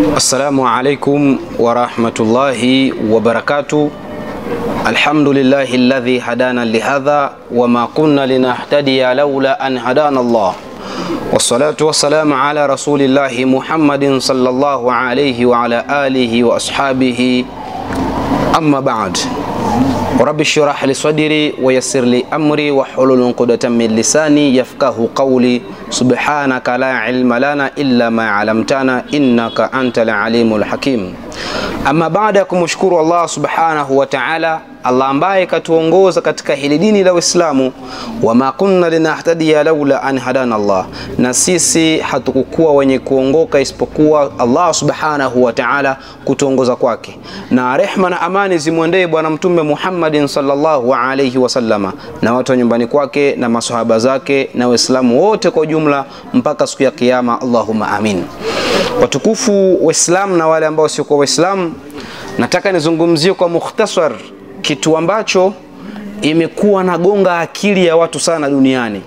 Assalamu alaikum wa rahmatullahi wa barakatuh. Alhamdulillahi alladhi hadana lihadha wa ma kunna linahtadiya lawla an hadana Allah. Wassalatu wassalamu ala rasulillahi Muhammadin sallallahu alayhi wa ala alihi wa ashabihi. Amma ba'd. Rabbi shrah li sadri wa yassir li amri wa hlul 'uqdatan min lisani yafqahu qawli. Subhanaka la ilma lana illa ma 'allamtana innaka antal alimul hakim. Amma baada ya kumshukuru Allah subhanahu wa ta'ala, Allah ambaye katuongoza katika hili dini la Uislamu, wa ma kunna linahtadiya laula an hadana Allah, na sisi hatukukuwa wenye kuongoka isipokuwa Allah subhanahu wa ta'ala kutuongoza kwake. Na rehma na amani zimwendee bwana mtume Muhammadin sallallahu alayhi wasallama na watu wa nyumbani kwake na maswahaba zake na Waislamu wote kwa jumla mpaka siku ya kiyama. Allahumma amin. Watukufu Waislamu na wale ambao sio kwa Waislamu, nataka nizungumzie kwa mukhtasar kitu ambacho imekuwa na gonga akili ya watu sana duniani,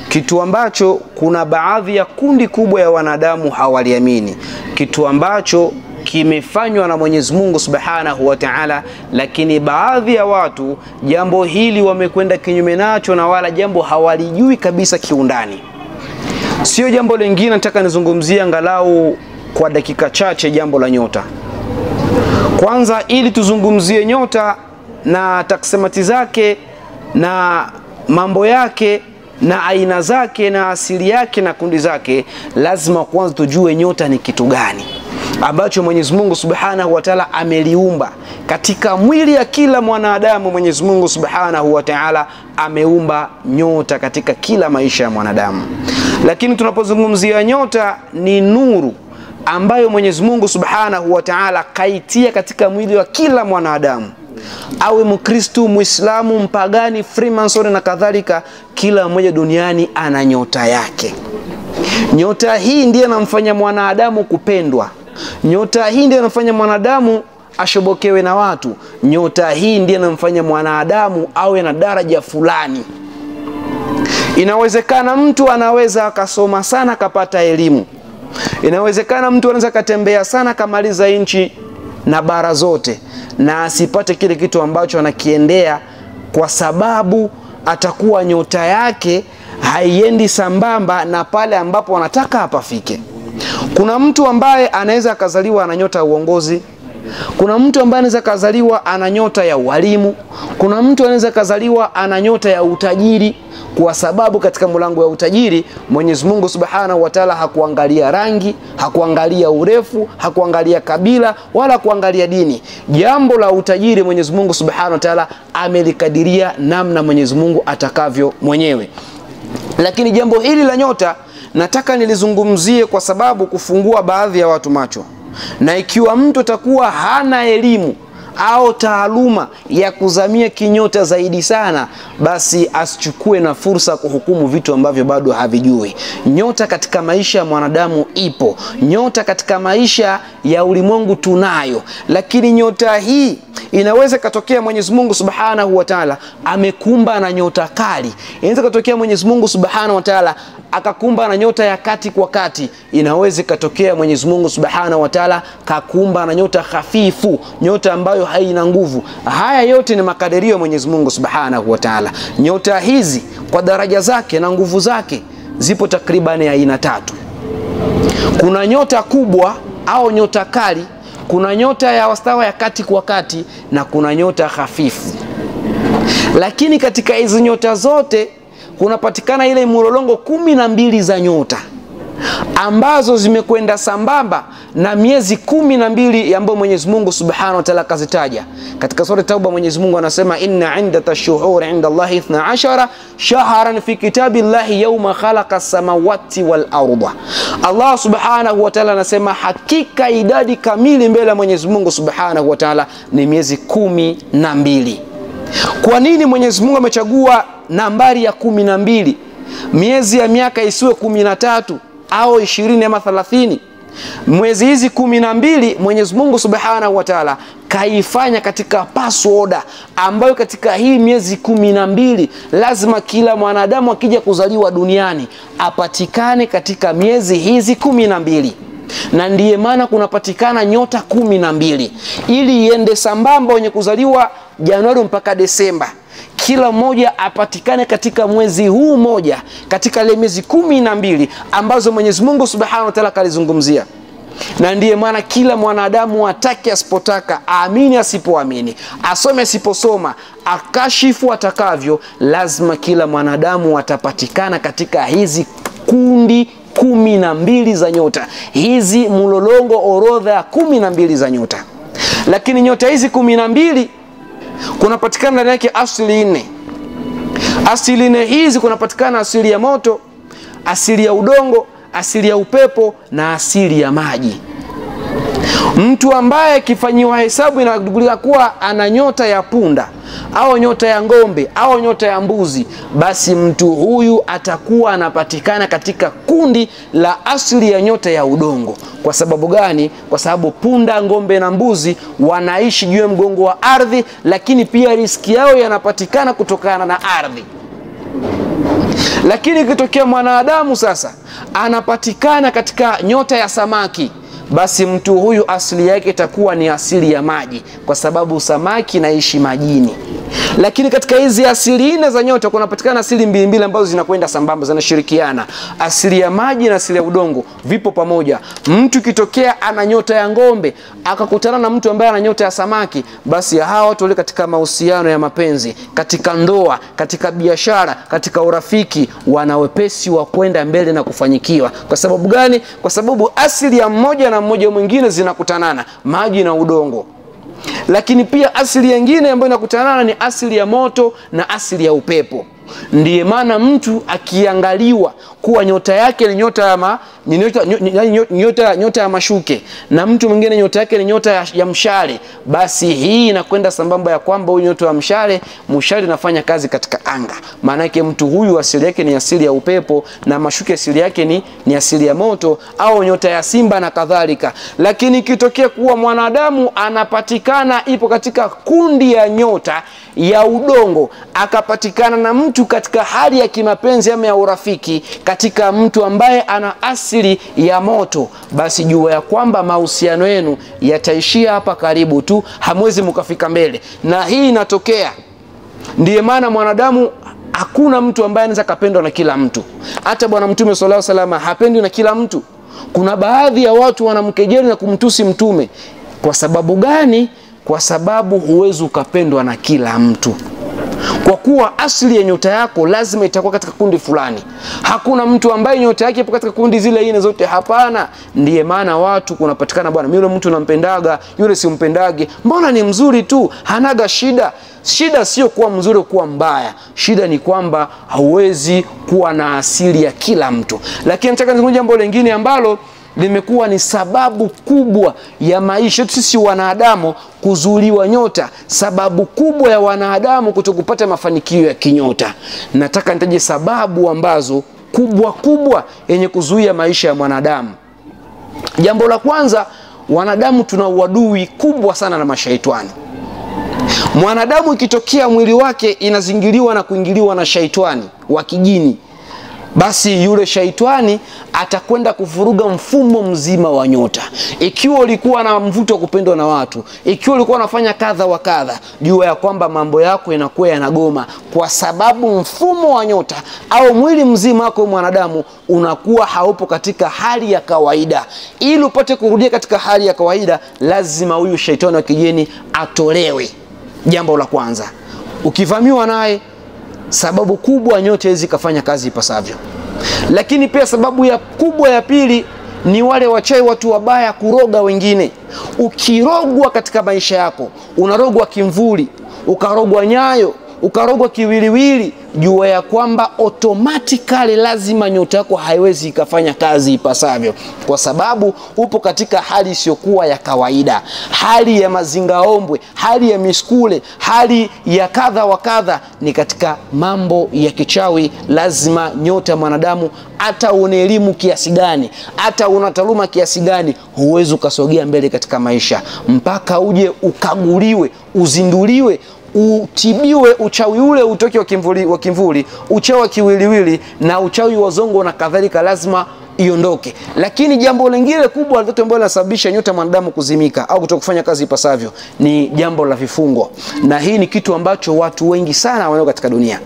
kitu ambacho kuna baadhi ya kundi kubwa ya wanadamu hawaliamini, kitu ambacho kimefanywa na Mwenyezi Mungu Subhanahu wa Ta'ala, lakini baadhi ya watu jambo hili wamekwenda kinyume nacho na wala jambo hawalijui kabisa kiundani. Sio jambo lingine, nataka nizungumzie angalau kwa dakika chache jambo la nyota. Kwanza, ili tuzungumzie nyota na taksimati zake na mambo yake na aina zake na asili yake na kundi zake, lazima kwanza tujue nyota ni kitu gani ambacho Mwenyezi Mungu Subhanahu wa Ta'ala ameliumba katika mwili ya kila mwanadamu. Mwenyezi Mungu Subhanahu wa Ta'ala ameumba nyota katika kila maisha ya mwanadamu. Lakini tunapozungumzia nyota, ni nuru ambayo Mwenyezi Mungu Subhanahu wa Ta'ala kaitia katika mwili wa kila mwanadamu, awe Mkristo, Muislamu, mpagani, Freemason na kadhalika. Kila mmoja duniani ana nyota yake. Nyota hii ndiye inamfanya mwanadamu kupendwa. Nyota hii ndiye inamfanya mwanadamu ashobokewe na watu. Nyota hii ndiye inamfanya mwanadamu awe na daraja fulani. Inawezekana mtu anaweza akasoma sana akapata elimu. Inawezekana mtu anaweza katembea sana kamaliza nchi na bara zote na asipate kile kitu ambacho anakiendea, kwa sababu atakuwa nyota yake haiendi sambamba na pale ambapo anataka apafike. Kuna mtu ambaye anaweza kazaliwa ana nyota ya uongozi. Kuna mtu ambaye anaweza kazaliwa ana nyota ya ualimu. Kuna mtu anaweza kazaliwa ana nyota ya utajiri, kwa sababu katika mlango wa utajiri Mwenyezi Mungu Subhanahu wa Ta'ala hakuangalia rangi, hakuangalia urefu, hakuangalia kabila wala kuangalia dini. Jambo la utajiri Mwenyezi Mungu Subhanahu wa Ta'ala amelikadiria namna Mwenyezi Mungu atakavyo mwenyewe. Lakini jambo hili la nyota nataka nilizungumzie kwa sababu kufungua baadhi ya watu macho. Na ikiwa mtu atakuwa hana elimu au taaluma ya kuzamia kinyota zaidi sana, basi asichukue na fursa kuhukumu vitu ambavyo bado havijui. Nyota katika maisha ya mwanadamu ipo. Nyota katika maisha ya ulimwengu tunayo. Lakini nyota hii inaweza katokea Mwenyezi Mungu Subhanahu wa Ta'ala amekumba na nyota kali. Inaweza katokea Mwenyezi Mungu Subhanahu wa Ta'ala akakumba na nyota ya kati kwa kati. Inaweza katokea Mwenyezi Mungu Subhanahu wa Ta'ala kakumba na nyota hafifu, nyota ambayo haina nguvu. Haya yote ni makadirio ya Mwenyezi Mungu Subhanahu wa Ta'ala. Nyota hizi kwa daraja zake na nguvu zake zipo takriban aina tatu. Kuna nyota kubwa au nyota kali, kuna nyota ya wastani ya kati kwa kati, na kuna nyota hafifu. Lakini katika hizo nyota zote kunapatikana ile mlolongo 12 za nyota ambazo zimekwenda sambamba na miezi 12 ambayo Mwenyezi Mungu Subhanahu wa Ta'ala kazitaja. Katika sura Tauba Mwenyezi Mungu anasema, inna 'indata ash-shuhuri 'inda Allahi 12 shahran fi kitabillahi yawma khalaqa as-samawati wal arda. Allah Subhanahu wa Ta'ala anasema hakika idadi kamili mbele ya Mwenyezi Mungu Subhanahu wa Ta'ala ni miezi 12. Kwa nini Mwenyezi Mungu amechagua nambari ya 12? Miezi ya miaka isiwe 13 au 20 ama 30. Mwezi hizi 12 Mwenyezi Mungu Subhanahu wa Ta'ala kaifanya katika password ambayo katika hii miezi 12 lazima kila mwanadamu akija kuzaliwa duniani apatikane katika miezi hizi 12. Na ndiye maana kunapatikana nyota 12 ili iende sambamba wenye kuzaliwa Januari mpaka Desemba. Kila mmoja apatikane katika mwezi huu moja, katika ile miezi 12 ambazo Mwenyezi Mungu Subhanahu wa Ta'ala kalizungumzia. Na ndiye maana kila mwanadamu atake asipotaka, aamini asipoamini, asome asiposoma, akashifu atakavyo, lazima kila mwanadamu atapatikana katika hizi kundi 12 za nyota. Hizi mlolongo orodha ya 12 za nyota. Lakini nyota hizi 12 kunapatikana ndani yake asili 4. Asili 4 hizi kunapatikana asili ya moto, asili ya udongo, asili ya upepo na asili ya maji. Mtu ambaye kifanyiwa hesabu inagundulika kuwa ana nyota ya punda au nyota ya ng'ombe au nyota ya mbuzi, basi mtu huyu atakuwa anapatikana katika kundi la asili ya nyota ya udongo. Kwa sababu gani? Kwa sababu punda, ng'ombe na mbuzi wanaishi juu ya mgongo wa ardhi, lakini pia riziki yao yanapatikana kutokana na ardhi. Lakini kitokea mwanadamu sasa anapatikana katika nyota ya samaki, basi mtu huyu asili yake itakuwa ni asili ya maji, kwa sababu samaki naishi majini. Lakini katika hizi asili 4 za nyota kunapatikana asili 2 ambazo zinakwenda sambamba, zinashirikiana. Asili ya maji na asili ya udongo vipo pamoja. Mtu kitokea ana nyota ya ng'ombe akakutana na mtu ambaye ana nyota ya samaki, basi hawa watu wale katika mahusiano ya mapenzi, katika ndoa, katika biashara, katika urafiki, wana wepesi wa kwenda mbele na kufanyikiwa. Kwa sababu gani? Kwa sababu asili ya mmoja na mmoja mwingine zinakutanana, maji na udongo. Lakini pia asili nyingine ambayo inakutanana ni asili ya moto na asili ya upepo. Ndiye maana mtu akiangaliwa kuwa nyota yake ni nyota ya mashuke na mtu mwingine nyota yake ni nyota ya mshale, basi hii inakwenda sambamba ya kwamba huyu nyota ya mshale inafanya kazi katika anga. Maana yake mtu huyu asili yake ni asili ya upepo na mashuke asili yake ni asili ya moto, au nyota ya simba na kadhalika. Lakini kitokea kuwa mwanadamu anapatikana ipo katika kundi ya nyota ya udongo, akapatikana na mtu katika hali ya kimapenzi ama ya urafiki katika mtu ambaye ana asili ya moto, basi jua ya kwamba mahusiano yenu yataishia hapa karibu tu, hamwezi mkafika mbele. Na hii inatokea, ndiye maana mwanadamu hakuna mtu ambaye anaweza kupendwa na kila mtu. Hata Bwana Mtume sallallahu alaihi wasallam hapendwi na kila mtu. Kuna baadhi ya watu wanamkejeli na kumtusi Mtume. Kwa sababu gani? Kwa sababu huwezi ukapendwa na kila mtu. Kwa kuwa asili ya nyota yako lazima itakuwa katika kundi fulani. Hakuna mtu ambaye nyota yake ipo katika kundi zile 4 zote, hapana. Ndiye maana watu kunapatikana, bwana yule mtu nampendaga, yule simpendage, mbona ni mzuri tu, hanaga shida. Shida sio kuwa mzuri kuwa mbaya, shida ni kwamba hauwezi kuwa na asili ya kila mtu. Lakini nataka nizungumzie jambo lingine ambalo limekuwa ni sababu kubwa ya maisha sisi wanadamu kuzuliwa nyota, sababu kubwa ya wanadamu kutokupata mafanikio ya kinyota. Nataka nitaje sababu ambazo kubwa yenye kuzuia maisha ya mwanadamu. Jambo la kwanza, wanadamu tuna uadui kubwa sana na mashaitani. Mwanadamu ikitokea mwili wake inazingiliwa na kuingiliwa na shaitani wa kijini, basi yule shaitani atakwenda kuvuruga mfumo mzima wa nyota. Ikiwa ulikuwa na mvuto wa kupendwa na watu, ikiwa ulikuwa unafanya kadha wa kadha, jua ya kwamba mambo yako yanakuwa yanagoma, kwa sababu mfumo wa nyota au mwili mzima wako mwanadamu unakuwa haupo katika hali ya kawaida. Ili upate kurudia katika hali ya kawaida, lazima huyu shaitani wa kijini atolewe. Jambo la kwanza, ukivamiwa naye, sababu kubwa nyota hizi kafanya kazi ipasavyo. Lakini pia sababu kubwa ya pili ni wale wachawi, watu wabaya kuroga wengine. Ukirogwa katika maisha yako, unarogwa kimvuli, ukarogwa nyayo, ukarogwa kiwiliwili, jua ya kwamba automatically lazima nyota yako haiwezi ikafanya kazi ipasavyo, kwa sababu upo katika hali isiyokuwa ya kawaida, hali ya mazingaombwe, hali ya miskule, hali ya kadha wa kadha. Ni katika mambo ya kichawi. Lazima nyota mwanadamu, hata una elimu kiasi gani, hata una taaluma kiasi gani, huwezi ukasogea mbele katika maisha mpaka uje ukaguliwe, uzinduliwe, utibiwe uchawi ule utoke wa kimvuli, uchawi wa kiwiliwili na uchawi wa zongo na kadhalika. Lazima iondoke. Lakini jambo lingine kubwa ambalo linasababisha nyota mwanadamu kuzimika au kutokufanya kazi ipasavyo ni jambo la vifungo, na hii ni kitu ambacho watu wengi sana wanao katika dunia.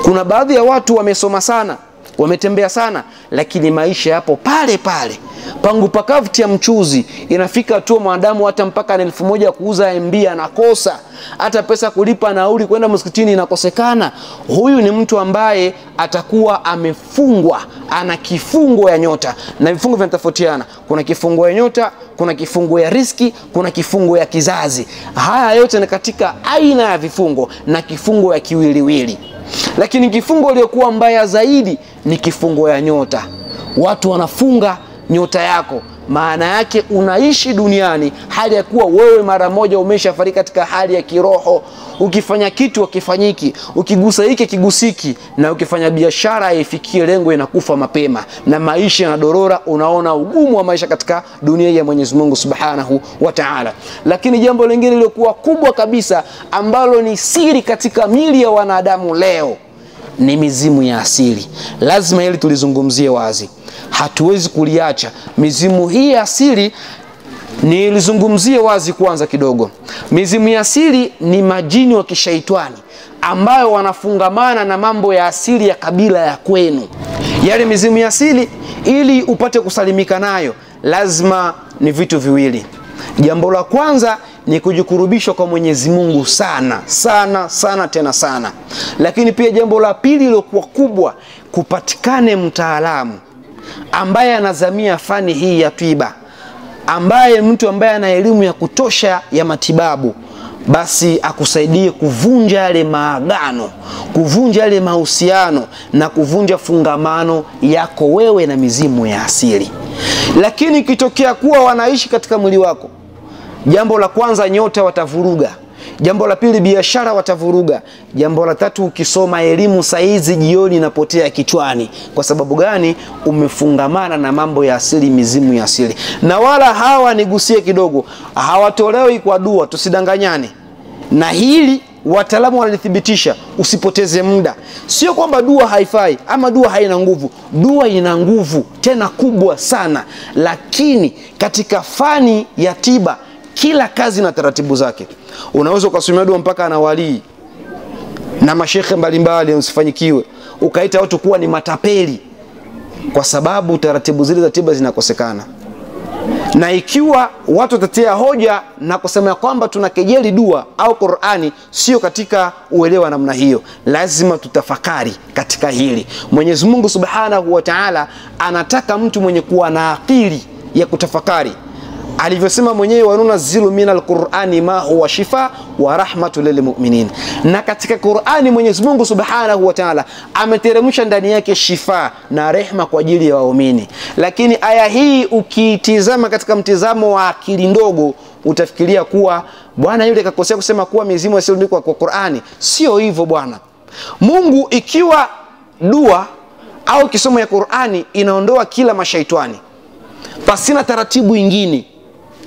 Kuna baadhi ya watu wamesoma sana, wametembea sana, lakini maisha yapo pale pale, pangu pakavu tia mchuzi. Inafika tu mwanadamu hata mpaka 1000 kuuza MB anakosa, hata pesa kulipa nauli kwenda msikitini inakosekana. Huyu ni mtu ambaye atakuwa amefungwa, ana kifungo ya nyota, na vifungo vinatofautiana. Kuna kifungo ya nyota, kuna kifungo ya riski, kuna kifungo ya kizazi. Haya yote ni katika aina ya vifungo na kifungo ya kiwiliwili. Lakini kifungo iliyokuwa mbaya zaidi ni kifungo ya nyota. Watu wanafunga nyota yako, maana yake unaishi duniani hali ya kuwa wewe mara moja umeshafariki katika hali ya kiroho. Ukifanya kitu ukifanyiki, ukigusa hiki kigusiki, na ukifanya biashara ifikie lengo inakufa mapema na maisha yanadorora. Unaona ugumu wa maisha katika dunia ya Mwenyezi Mungu Subhanahu wa Ta'ala. Lakini jambo lingine lilokuwa kubwa kabisa ambalo ni siri katika mili ya wanadamu leo ni mizimu ya asili. Lazima hili tulizungumzie wazi, hatuwezi kuliacha. Mizimu hii ya asili nilizungumzie wazi kwanza kidogo. Mizimu ya asili ni majini wa kishaitani ambayo wanafungamana na mambo ya asili ya kabila ya kwenu. Yale mizimu ya asili, ili upate kusalimika nayo, lazima ni vitu viwili. Jambo la kwanza ni kujikurubisha kwa Mwenyezi Mungu sana sana sana tena sana. Lakini pia jambo la pili lilokuwa kubwa, kupatikane mtaalamu ambaye anazamia fani hii ya tiba, ambaye mtu ambaye ana elimu ya kutosha ya matibabu, basi akusaidie kuvunja yale maagano, kuvunja yale mahusiano na kuvunja fungamano yako wewe na mizimu ya asili. Lakini ikitokea kuwa wanaishi katika mwili wako, jambo la kwanza nyota watavuruga, jambo la pili biashara watavuruga, jambo la tatu ukisoma elimu saizi jioni inapotea kichwani. Kwa sababu gani? Umefungamana na mambo ya asili, mizimu ya asili. Na wala hawa, nigusie kidogo, hawatolewi kwa dua, tusidanganyane. Na hili wataalamu wanalithibitisha, usipoteze muda. Sio kwamba dua haifai ama dua haina nguvu. Dua ina nguvu tena kubwa sana, lakini katika fani ya tiba kila kazi na taratibu zake. Unaweza ukasomea dua mpaka na walii na mashekhe mbalimbali usifanyikiwe, ukaita watu kuwa ni matapeli kwa sababu taratibu zile za tiba zinakosekana. Na ikiwa watu watatia hoja na kusema kwamba tunakejeli dua au Qur'ani, sio katika uelewa namna hiyo. Lazima tutafakari katika hili. Mwenyezi Mungu Subhanahu wa Ta'ala anataka mtu mwenye kuwa na akili ya kutafakari. Alivyosema mwenyewe, wanunazzilu minal Qur'ani ma huwa shifa wa rahmatul lil mu'minin. Na katika Qur'ani Mwenyezi Mungu Subhanahu wa Ta'ala ameteremsha ndani yake shifa na rehma kwa ajili ya waumini. Lakini aya hii ukitizama katika mtizamo wa akili ndogo, utafikiria kuwa bwana yule kakosea kusema kuwa mizimu isiyoandikwa kwa Qur'ani. Sio hivyo bwana. Mungu, ikiwa dua au kisomo ya Qur'ani inaondoa kila mashaitani, pasina taratibu nyingine,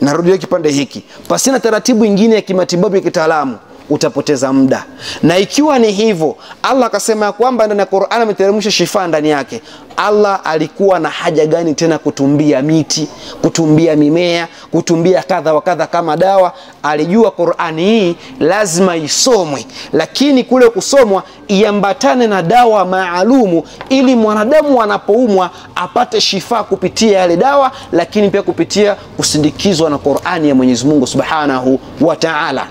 narudia kipande hiki, pasina taratibu nyingine ya kimatibabu ya kitaalamu, utapoteza muda. Na ikiwa ni hivyo, Allah akasema kwamba ndani ya Qur'an ameteremsha shifa ndani yake. Allah alikuwa na haja gani tena kutumbia miti, kutumbia mimea, kutumbia kadha wa kadha kama dawa? Alijua Qur'ani hii lazima isomwe, lakini kule kusomwa iambatane na dawa maalumu, ili mwanadamu anapoumwa apate shifa kupitia yale dawa, lakini pia kupitia kusindikizwa na Qur'ani ya Mwenyezi Mungu Subhanahu wa Ta'ala.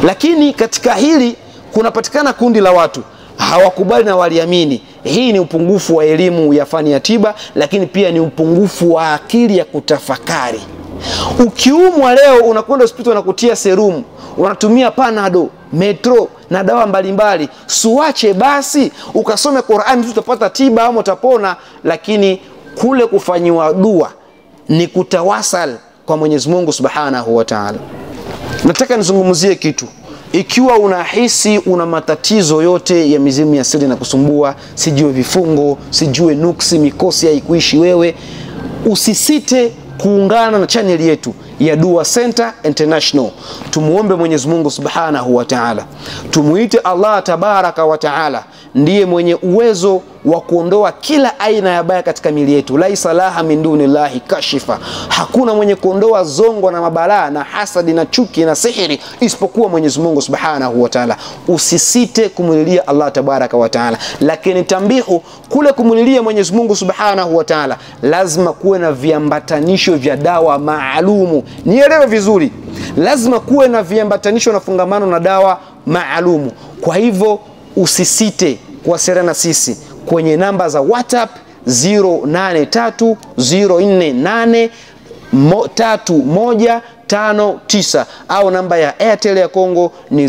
Lakini katika hili kunapatikana kundi la watu hawakubali na waliamini. Hii ni upungufu wa elimu ya fani ya tiba, lakini pia ni upungufu wa akili ya kutafakari. Ukiumwa leo unakwenda hospitali na kutia serum, unatumia Panado, Metro na dawa mbalimbali. Suache basi ukasome Qur'an, utapata tiba au utapona. Lakini kule kufanyiwa dua ni kutawasal kwa Mwenyezi Mungu Subhanahu wa Ta'ala. Nataka nizungumzie kitu. Ikiwa unahisi una matatizo yote ya mizimu ya asili na kusumbua, sijue vifungo, sijue nuksi, mikosi haikuishi wewe, usisite kuungana na channel yetu ya Dua Center International. Tumuombe Mwenyezi Mungu Subhanahu wa Ta'ala, tumuite Allah Tabaraka wa Ta'ala, ndiye mwenye uwezo wa kuondoa kila aina ya baya katika miili yetu. Laisa laha min dunillahi kashifa, hakuna mwenye kuondoa zongo na mabalaa na hasadi na chuki na sihiri isipokuwa Mwenyezi Mungu Subhanahu wa Ta'ala. Usisite kumulilia Allah Tabaraka wa Ta'ala, lakini tambihu, kule kumulilia Mwenyezi Mungu Subhanahu wa Ta'ala lazima kuwe na viambatanisho vya dawa maalumu. Nielewe vizuri, lazima kuwe na viambatanisho na fungamano na dawa maalumu. Kwa hivyo usisite kuwasiliana sisi kwenye namba za WhatsApp 083048359 au namba ya Airtel ya Kongo ni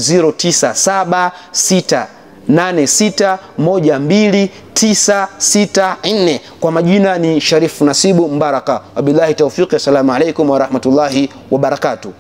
0976861294. Kwa majina ni Sharifu Nasibu Mbaraka. Wabillahi tawfiq. Assalamu alaikum wa rahmatullahi wa barakatuh.